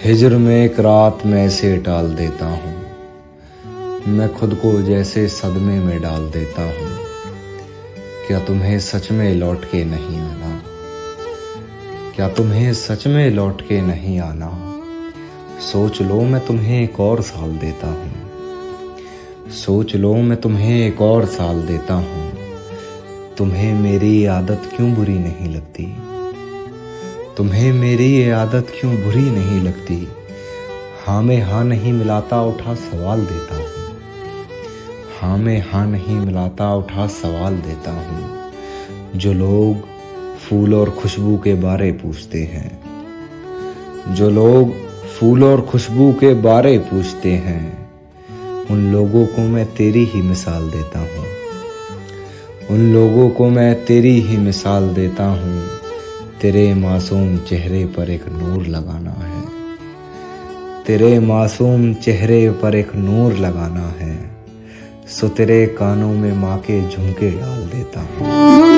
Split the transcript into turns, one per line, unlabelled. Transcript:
हिज्र में एक रात मैं ऐसे टाल देता हूँ, मैं खुद को जैसे सदमे में डाल देता हूँ। क्या तुम्हें सच में लौट के नहीं आना? क्या तुम्हें सच में लौट के नहीं आना? सोच लो मैं तुम्हें एक और साल देता हूँ। सोच लो मैं तुम्हें एक और साल देता हूँ। तुम्हें मेरी ये आदत क्यों बुरी नहीं लगती? तुम्हें मेरी ये आदत क्यों बुरी नहीं लगती? हाँ में हाँ नहीं मिलाता उठा सवाल देता हूँ। हाँ में हाँ नहीं मिलाता उठा सवाल देता हूँ। जो लोग फूल और खुशबू के बारे पूछते हैं, जो लोग फूल और खुशबू के बारे पूछते हैं, उन लोगों को मैं तेरी ही मिसाल देता हूँ। उन लोगों को मैं तेरी ही मिसाल देता हूँ। तेरे मासूम चेहरे पर एक नूर लगाना है। तेरे मासूम चेहरे पर एक नूर लगाना है। सो तेरे कानों में माँ के झुमके डाल देता हूँ।